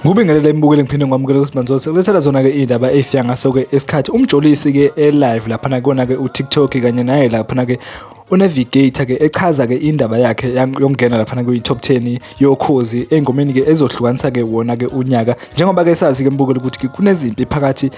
Ngubingelele imbukeli ngiphinde ngamukela kuSimanzola sekulethela zona-ke iy'ndaba ey'fika ngaso-ke esikhathi umjolisi-ke e-live laphana kona-ke uTikTok kanye naye laphana-ke uNavigator-ke echaza-ke indaba yakhe yokungena laphana kwi-top 10 yokhozi engomeni-ke ezohlukanisa-ke wona-ke unyaka njengoba-ke sazi-ke mbukeli ukuthi kunezimpi phakathi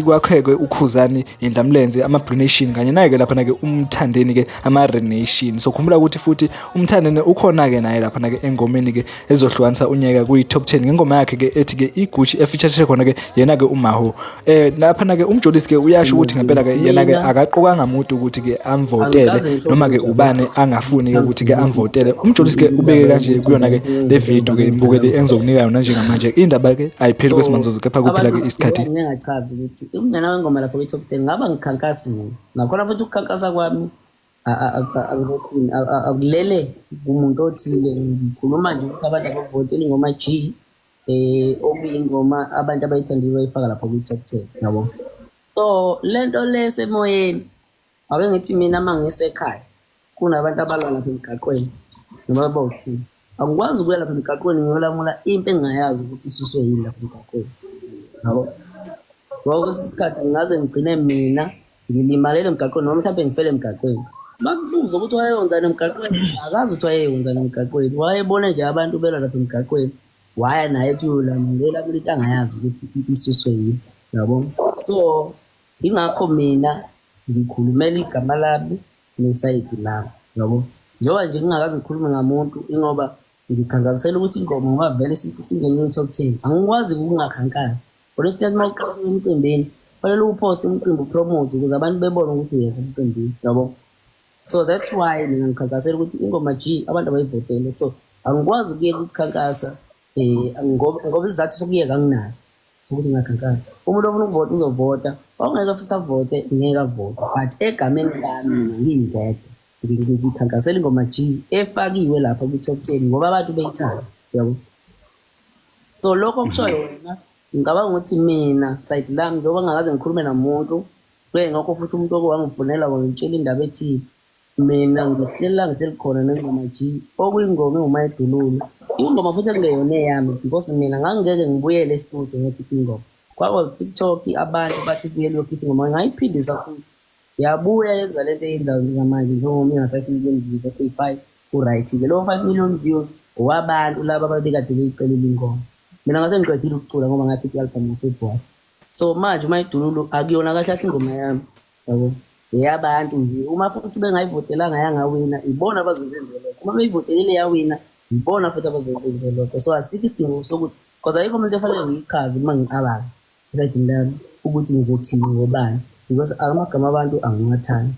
kwakheke uKhuzani, Indamlenze, ama-Blue Nation kanye naye-ke laphana-ke uMthandeni-ke ama-Red Nation. So khumbula ukuthi futhi uMthandeni ukhona-ke naye laphana-ke engomeni-ke ezohlukanisa unyaka kwi-top 10 ngengoma yakhe-ke ethi-ke iGucci efeature khona-ke yena-ke uMaho. Laphana-ke umjolisi-ke uyasho ukuthi ngempela-ke yena-ke akaqokanga umuntu ukuthi-ke amvotele noma-ke ubani angafuni-ke ukuthi-ke amvotele. Umjolisi-ke ubeke kanje kuyona-ke le video-ke imbukeli engizokunika yona njengamanje. Indaba-ke ayipheli kweSimanzola kepha kuphela-ke isikhathi. Ngingachaza ukuthi umngane wengoma lapho kwi-top 10 ngaba ngikhankasi mina. Nakhona futhi ukukhankasa kwami akulele kumuntu othile. Ngikhuluma nje ukuthi abantu abavotele ingoma G okuyingoma abantu abayithandile bayifaka lapho kwi-top 10 yabo. So lento lesemoyeni ake ngithi mina mangisekhaya kunabantu abalwa lapha emgaqweni noma bawuthini angikwazi ukuya lapha emgaqweni ngiyolamula into engingayazi ukuthi isuswe yini lapha emgaqweni yabo. Ngoba isikhathi ngaze ngigcine mina ngilimalele emgaqweni noma mhlawumbe ngifele emgaqweni. Bakubuza ukuthi wayeyonzana emgaqweni akazi ukuthi wayeyonzana emgaqweni wayebone nje abantu belwa lapha emgaqweni waya naye ethi uyolamulela into angayazi ukuthi isuswe yini yabo. So ingakho mina ngikhulumela igama lami nesayidi lami yabo. Njengoba nje ngingakazi ngikhulume ngamuntu ingoba ngikhankasela ukuthi ingoma ngoba vele singene kwi-top 10 angikwazi ukungakhankani. For instance mawuqala emcimbini fanele uposte umcimbi upromote ukuze abantu bebone ukuthi uyenza emcimbini yabo. So that's why mina ngikhankasela ukuthi ingoma G abantu abayivotele. So angikwazi ukuyeka ukukhankasa ngoba izathu sokuyeka anginazo ukuthi ngakhankasa. Umuntu ofuna ukuvota uzovota, ongeke futhi avote ngeke avote, but egameni lami ngingedwa ngikhankasela ingoma G efakiwe lapha kwi-top 10 ngoba abantu beyithanda yabo. So lokho kusho yona ngicabanga ukuthi mina side lami njengoba ngakaze ngikhulume namuntu kuye ngakho futhi umuntu owangifunela wangitshela indaba ethi mina ngihleli khona nengoma G okuyingoma uMayidululo. Ingoma futhi ekungeyona eyami because mina ngangeke ngibuyele e-studio ngikhiphe ingoma. Kwaba TikTok abantu bathi kuyele ukhipha ingoma ngayiphindisa futhi yabuya yenza lento eyenzayo njengamanje njengoba mina 5 million views ku-5 ku-right-ke lo 5 million views wabantu laba ababekade beyicelela ingoma. Mina ngase ngiqedile ukucula ngoba ngakhipha i-album ngoFebruary. So manje uMayidululo akuyona kahle kahle ingoma yami yabo. Yabantu nje uma futhi bengayivotelanga yangawina ibona abazozenzela lokho. Uma beyivotelile yawina ibona futhi abazozenzela lokho. So asikho isidingo sokuthi because ayikho umuntu efanele ngiyichaze uma ngicabanga esayidini lami ukuthi ngizothini ngobani because amagama abantu angiwathandi.